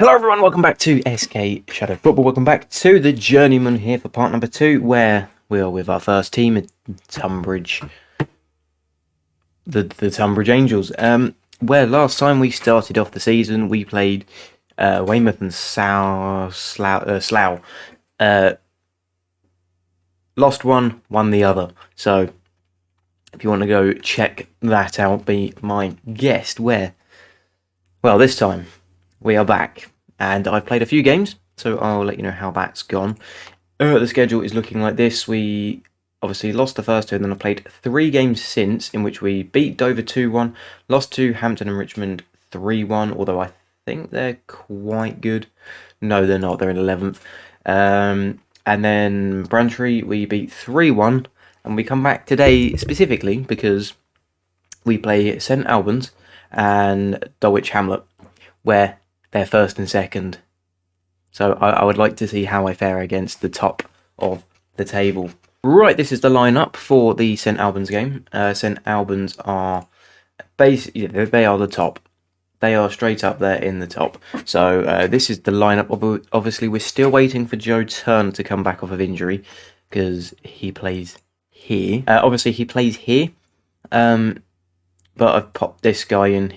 Hello everyone, welcome back to SK Shadow Football. Welcome back to the Journeyman here for part number 2, where we are with our first team at Tunbridge, the Tunbridge Angels. Where last time we started off the season, we played Weymouth and Slough. Lost one, won the other. So if you want to go check that out, be my guest. Well, this time we are back, and I've played a few games, so I'll let you know how that's gone. The schedule is looking like this. We obviously lost the first two, and then I played 3 games since, in which we beat Dover 2-1, lost to Hampton and Richmond 3-1, although I think they're quite good. No, they're not. They're in 11th. And then Braintree, we beat 3-1, and we come back today specifically because we play St Albans and Dulwich Hamlet, where they're first and second. So I would like to see how I fare against the top of the table. Right, this is the lineup for the St Albans game. St Albans are basically, they are the top. They are straight up there in the top. So this is the lineup. Obviously, we're still waiting for Joe Turner to come back off of injury because he plays here. Obviously, he plays here. But I've popped this guy in.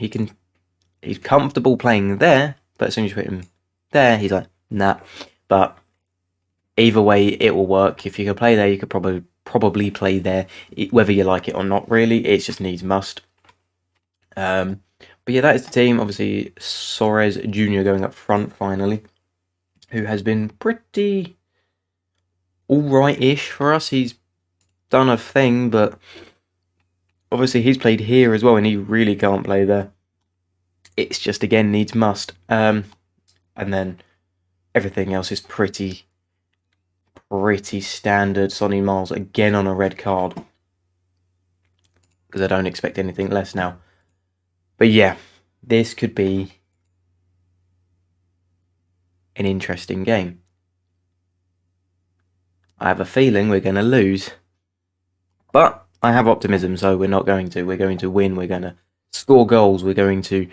He's comfortable playing there, but as soon as you put him there, he's like, nah. But either way, it will work. If you could play there, you could probably play there, whether you like it or not. Really, it just needs must. But yeah, that is the team. Obviously, Soares Jr. going up front finally, who has been pretty all-right-ish for us. He's done a thing, but obviously he's played here as well, and he really can't play there. It's just, again, needs must. And then everything else is pretty standard. Sonny Miles again on a red card, because I don't expect anything less now. But yeah, this could be an interesting game. I have a feeling we're going to lose, but I have optimism, so we're not going to. We're going to win. We're going to score goals. We're going to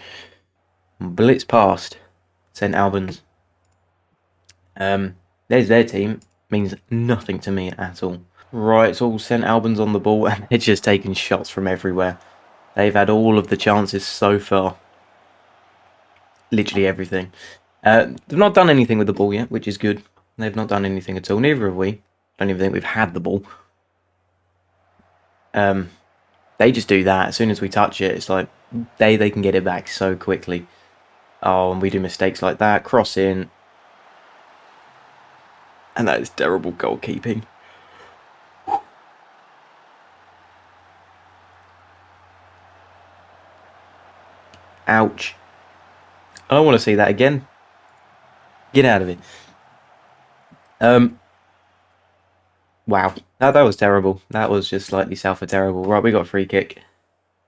blitz past St Albans. There's their team. Means nothing to me at all. Right, it's all St Albans on the ball, and they're just taking shots from everywhere. They've had all of the chances so far. Literally everything. They've not done anything with the ball yet, which is good. They've not done anything at all. Neither have we. Don't even think we've had the ball. They just do that. As soon as we touch it, it's like they can get it back so quickly. Oh, and we do mistakes like that. Cross in. And that is terrible goalkeeping. Ouch. I don't want to see that again. Get out of it. Wow. That was terrible. That was just slightly south of terrible. Right, we got a free kick.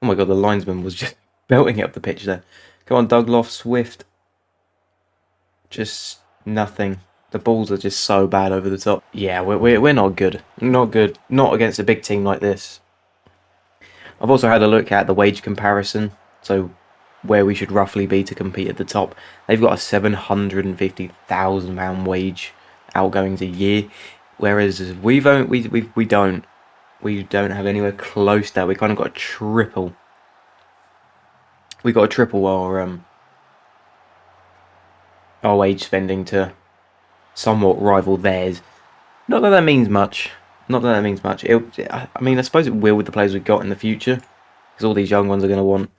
Oh my god, the linesman was just belting it up the pitch there. Come on, Dougloff, Swift. Just nothing. The balls are just so bad over the top. Yeah, we're not good. Not good. Not against a big team like this. I've also had a look at the wage comparison. So where we should roughly be to compete at the top. They've got a £750,000 wage outgoings a year, whereas we don't have anywhere close to that. We kind of got a triple. We got a triple our wage spending to somewhat rival theirs. Not that that means much. I mean, I suppose it will with the players we've got in the future, because all these young ones are going to want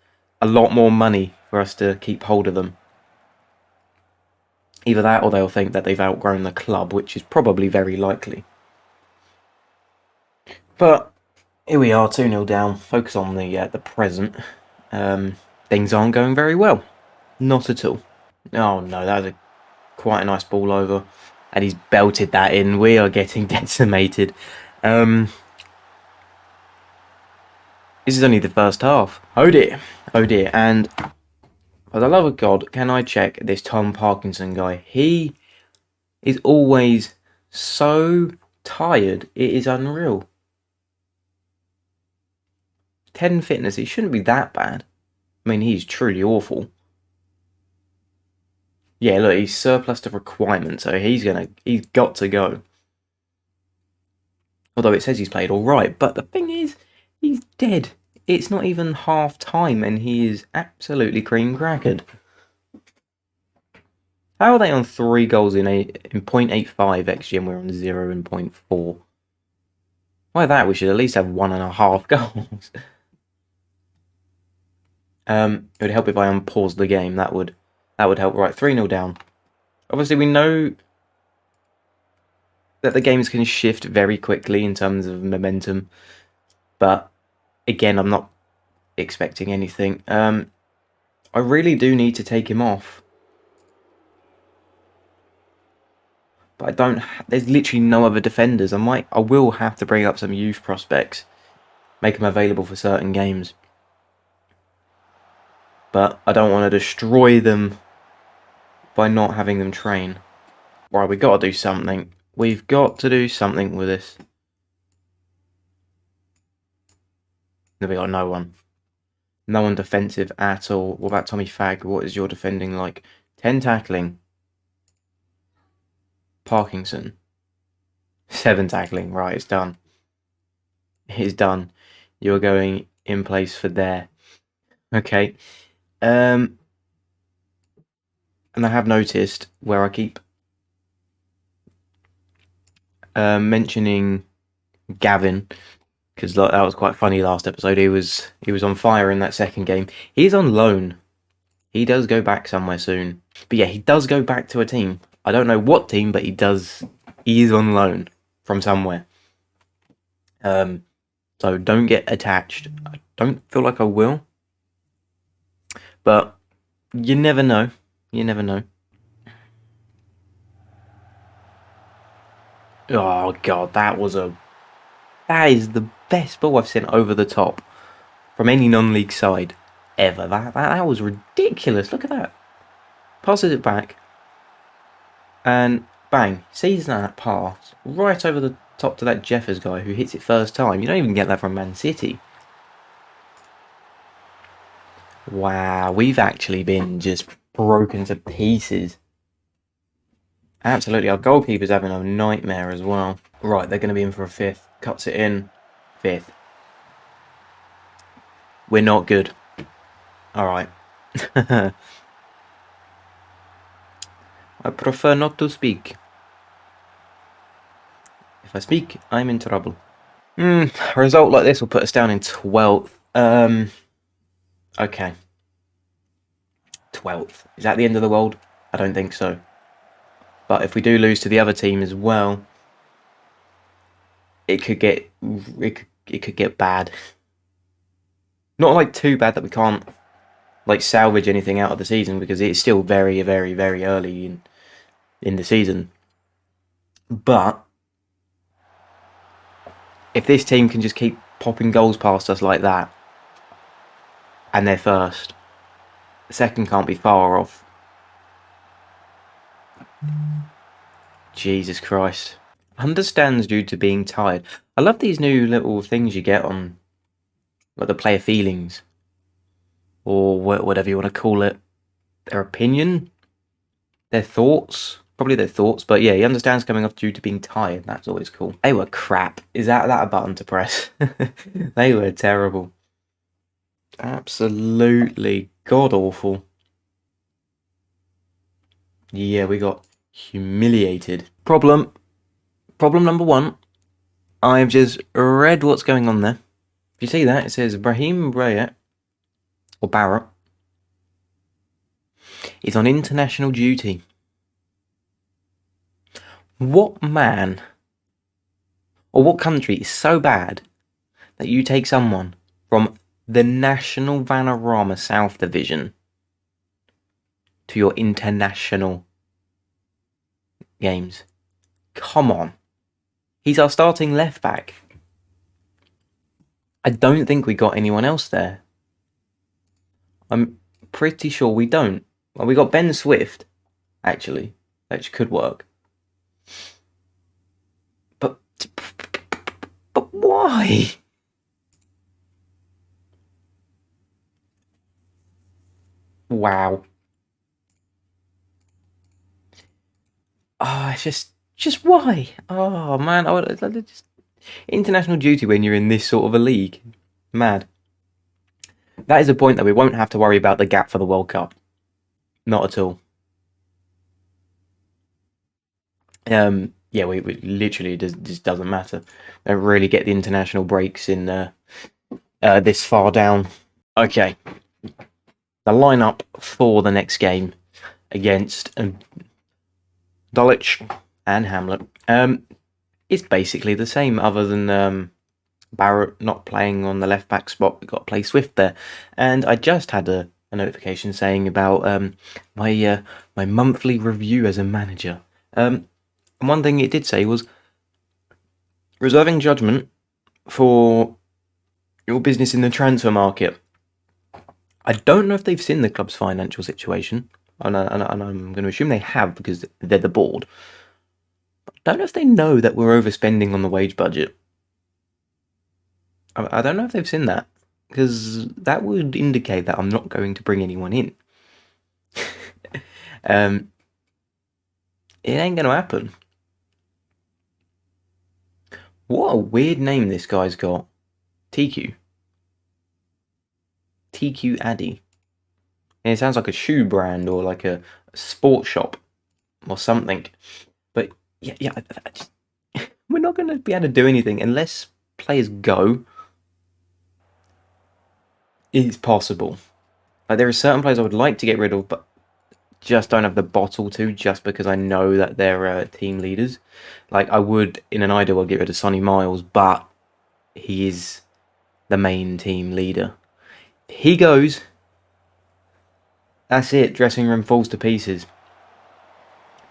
a lot more money for us to keep hold of them. Either that, or they'll think that they've outgrown the club, which is probably very likely. But here we are, 2-0 down. Focus on the present. Things aren't going very well. Not at all. Oh no, that was quite a nice ball over. And he's belted that in. We are getting decimated. This is only the first half. Oh dear. Oh dear. And for the love of God, can I check this Tom Parkinson guy? He is always so tired. It is unreal. 10 fitness. It shouldn't be that bad. I mean, he's truly awful. Yeah, look, he's surplus to requirement, so he's got to go. Although it says he's played all right, but the thing is, he's dead. It's not even half time, and he is absolutely cream crackered. How are they on 3 goals in 0.85 XG, and we're on 0 in 0.4? Why that? We should at least have 1.5 goals. It would help if I unpaused the game. That would help. Right, 3-0 down. Obviously, we know that the games can shift very quickly in terms of momentum, but again, I'm not expecting anything. I really do need to take him off, but I don't. There's literally no other defenders. I will have to bring up some youth prospects, make them available for certain games, but I don't want to destroy them by not having them train. Right, we've got to do something. We've got to do something with this. We got no one. No one defensive at all. What about Tommy Fag? What is your defending like? 10 tackling. Parkinson. 7 tackling. Right, it's done. It's done. You're going in place for there. Okay. And I have noticed where I keep mentioning Gavin, because that was quite funny last episode. He was on fire in that second game. He's on loan. He does go back somewhere soon. But yeah, he does go back to a team. I don't know what team, but he does. He is on loan from somewhere. So don't get attached. I don't feel like I will. But you never know. You never know. Oh god, that is the best ball I've seen over the top from any non-league side ever. That was ridiculous. Look at that. Passes it back, and bang, sees that pass right over the top to that Jeffers guy who hits it first time. You don't even get that from Man City. Wow, we've actually been just broken to pieces. Absolutely, our goalkeeper's having a nightmare as well. Right, they're going to be in for a 5th. Cuts it in. 5th. We're not good. Alright. I prefer not to speak. If I speak, I'm in trouble. A result like this will put us down in 12th. Okay. 12th. Is that the end of the world? I don't think so. But if we do lose to the other team as well, it could get bad. Not like too bad that we can't like salvage anything out of the season, because it's still very, very, very early in the season. But if this team can just keep popping goals past us like that, and they're first, the second can't be far off. Jesus Christ. Understands due to being tired. I love these new little things you get on like the player feelings, or whatever you want to call it. Their opinion, their thoughts, probably their thoughts. But yeah, he understands coming off due to being tired. That's always cool. They were crap. Is that a button to press? They were terrible. Absolutely god awful. Yeah, we got humiliated. Problem number 1. I've just read what's going on there. If you see that, it says Brahim Barrett, or Barrett, is on international duty. What man or what country is so bad that you take someone from the National Vanarama South Division to your international games? Come on. He's our starting left back. I don't think we got anyone else there. I'm pretty sure we don't. Well, we got Ben Swift, actually, which could work. But why? Wow. Oh, it's just why? Oh man, just international duty when you're in this sort of a league. Mad. That is a point that we won't have to worry about the gap for the World Cup. Not at all. Yeah, we literally just doesn't matter. Don't really get the international breaks in this far down. Okay, the lineup for the next game against Dulwich and Hamlet is basically the same, other than Barrett not playing on the left back spot. We've got to play Swift there, and I just had a notification saying about my monthly review as a manager. And one thing it did say was reserving judgment for your business in the transfer market. I don't know if they've seen the club's financial situation, and I'm going to assume they have because they're the board. But I don't know if they know that we're overspending on the wage budget. I don't know if they've seen that, because that would indicate that I'm not going to bring anyone in. It ain't going to happen. What a weird name this guy's got. TQ Addy. And it sounds like a shoe brand or like a sports shop or something. But yeah, we're not going to be able to do anything unless players go. It's possible. Like, there are certain players I would like to get rid of, but just don't have the bottle to, just because I know that they're team leaders. Like, I would, in an ideal world, get rid of Sonny Miles, but he is the main team leader. He goes. That's it. Dressing room falls to pieces.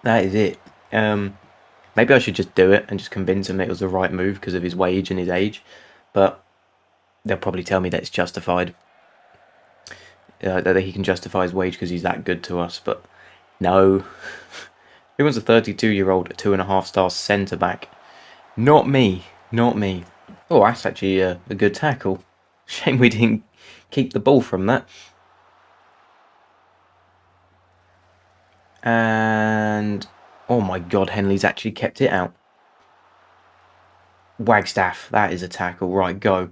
That is it. Maybe I should just do it and just convince him that it was the right move because of his wage and his age. But they'll probably tell me that it's justified. That he can justify his wage because he's that good to us. But no. Who wants a 32-year-old 2.5-star centre-back? Not me. Not me. Oh, that's actually a good tackle. Shame we didn't keep the ball from that. And oh my god, Henley's actually kept it out. Wagstaff, that is a tackle. Right, go.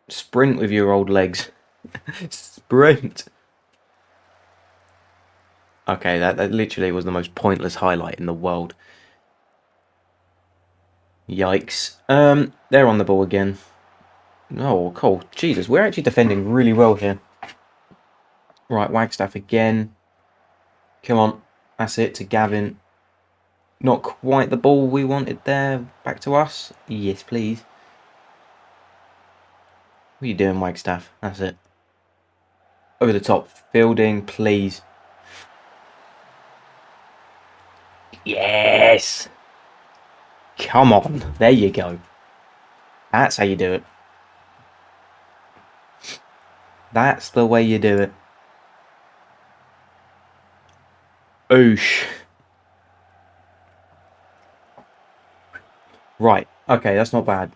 Sprint with your old legs. Sprint. Okay, that literally was the most pointless highlight in the world. Yikes. They're on the ball again. Oh, cool. Jesus, we're actually defending really well here. Right, Wagstaff again. Come on. That's it to Gavin. Not quite the ball we wanted there. Back to us. Yes, please. What are you doing, Wagstaff? That's it. Over the top. Fielding, please. Yes! Come on. There you go. That's how you do it. That's the way you do it. Oosh. Right. Okay, that's not bad.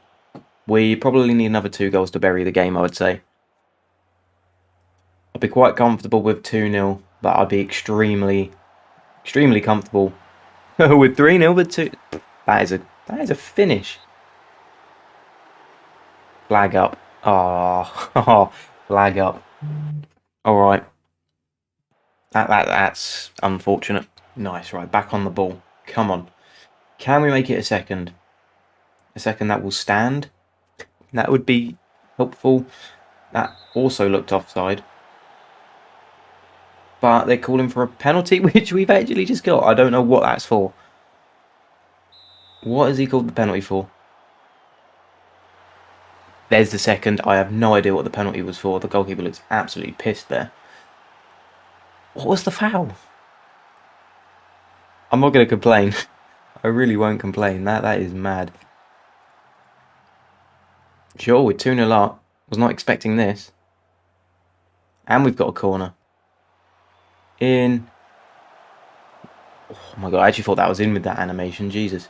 We probably need another 2 goals to bury the game, I would say. I'd be quite comfortable with 2-0, but I'd be extremely comfortable with 3-0 with 2. That is a finish. Flag up. Oh, flag up. All right. That's unfortunate. Nice. Right, back on the ball. Come on. Can we make it a second? A second that will stand. That would be helpful. That also looked offside. But they're calling for a penalty, which we've actually just got. I don't know what that's for. What has he called the penalty for? There's the second. I have no idea what the penalty was for. The goalkeeper looks absolutely pissed there. What was the foul? I'm not going to complain. I really won't complain. That is mad. Sure, we're 2-0 up. Was not expecting this. And we've got a corner. In. Oh my god, I actually thought that was in with that animation. Jesus.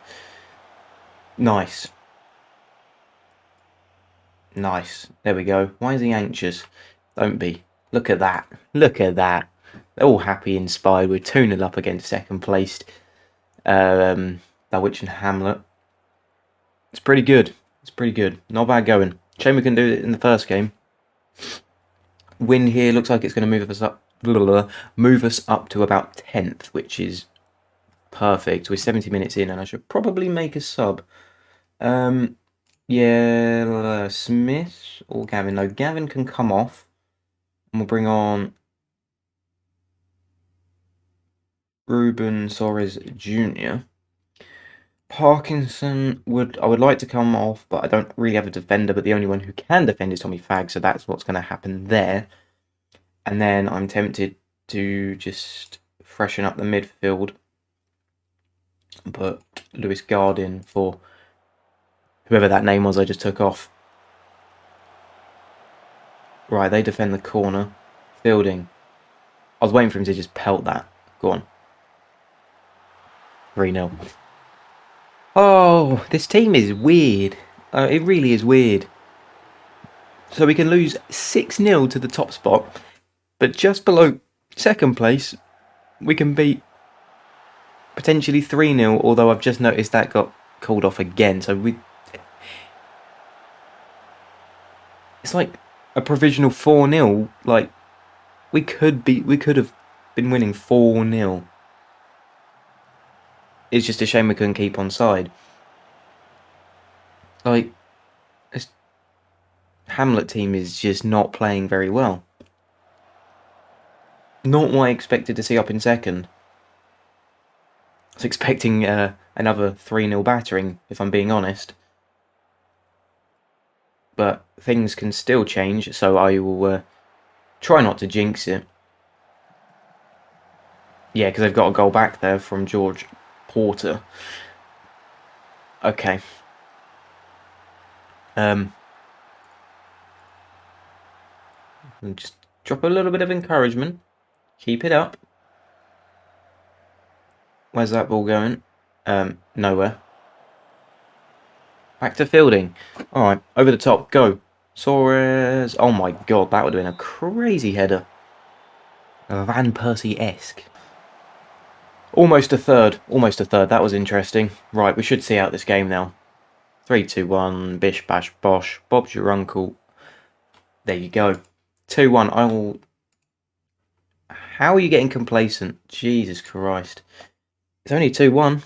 Nice. Nice. There we go. Why is he anxious? Don't be. Look at that. Look at that. They're all happy, inspired. We're 2-0 up against second placed. Dulwich and Hamlet. It's pretty good. It's pretty good. Not bad going. Shame we couldn't do it in the first game. Win here looks like it's going to move us up to about 10th, which is perfect. We're 70 minutes in, and I should probably make a sub. Yeah, Smith or Gavin. No, Gavin can come off, and we'll bring on Ruben Soares Jr. Parkinson I would like to come off, but I don't really have a defender, but the only one who can defend is Tommy Fagg, so that's what's going to happen there. And then I'm tempted to just freshen up the midfield, put Lewis Gard in for whoever that name was I just took off. Right, they defend the corner. Fielding. I was waiting for him to just pelt that. Go on. 3-0. Oh, this team is weird. It really is weird. So we can lose 6-0 to the top spot, but just below second place, we can beat potentially 3-0, although I've just noticed that got called off again. So it's like a provisional 4-0. Like, we could have been winning 4-0. It's just a shame we couldn't keep on side. Like, this Hamlet team is just not playing very well. Not what I expected to see up in second. I was expecting another 3-0 battering, if I'm being honest. But things can still change, so I will try not to jinx it. Yeah, because they've got a goal back there from George Porter. Okay. Just drop a little bit of encouragement. Keep it up. Where's that ball going? Nowhere. Back to fielding. Alright, over the top. Go. Soares. Oh my god, that would have been a crazy header. Van Persie-esque. Almost a third. Almost a third. That was interesting. Right, we should see out this game now. 3, 2, 1. Bish, bash, bosh. Bob's your uncle. There you go. 2-1. I will... How are you getting complacent? Jesus Christ. It's only 2-1.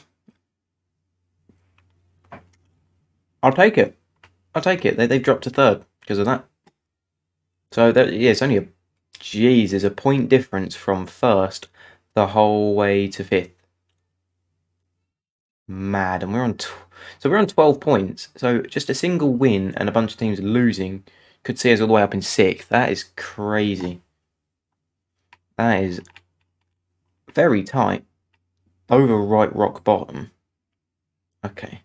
I'll take it. I'll take it. They've dropped to third because of that. So, yeah, it's only a... Jeez, there's a point difference from first the whole way to 5th. Mad. And we're on... So we're on 12 points. So just a single win and a bunch of teams losing could see us all the way up in 6th. That is crazy. That is very tight. Over right rock bottom. Okay.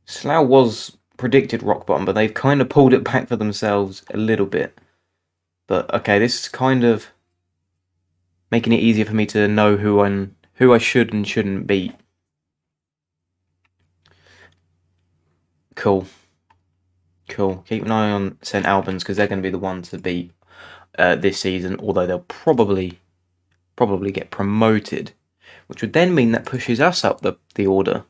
Slough was predicted rock bottom, but they've kind of pulled it back for themselves a little bit. But okay, this is kind of making it easier for me to know who I should and shouldn't beat. Cool. Cool. Keep an eye on St Albans because they're going to be the ones to beat this season, although they'll probably get promoted, which would then mean that pushes us up the order.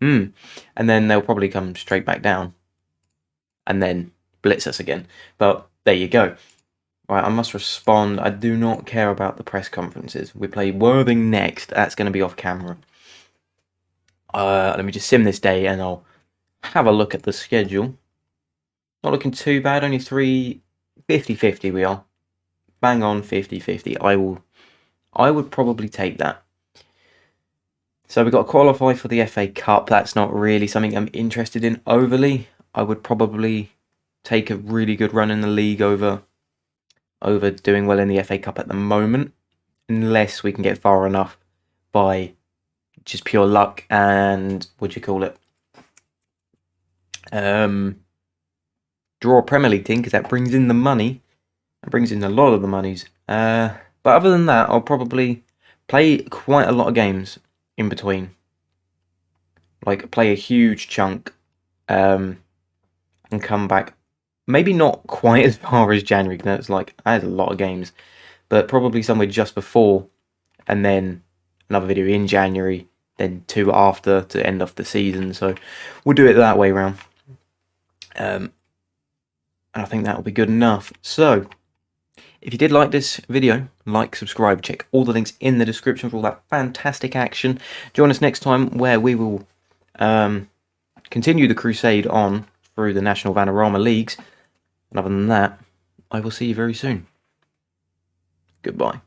And then they'll probably come straight back down and then blitz us again. But there you go. Right, I must respond. I do not care about the press conferences. We play Worthing next. That's going to be off camera. Let me just sim this day and I'll have a look at the schedule. Not looking too bad. Only 50-50 we are. Bang on 50-50. I would probably take that. So we've got to qualify for the FA Cup. That's not really something I'm interested in overly. I would probably take a really good run in the league over doing well in the FA Cup at the moment. Unless we can get far enough by just pure luck and, what do you call it? Draw a Premier League team because that brings in the money. That brings in a lot of the monies. But other than that, I'll probably play quite a lot of games in between. Like, play a huge chunk and come back. Maybe not quite as far as January, because that's like, I had a lot of games. But probably somewhere just before. And then another video in January, then 2 after to end off the season. So we'll do it that way round. And I think that will be good enough. So if you did like this video, like, subscribe, check all the links in the description for all that fantastic action. Join us next time where we will continue the crusade on through the National Vanarama Leagues. And other than that, I will see you very soon. Goodbye.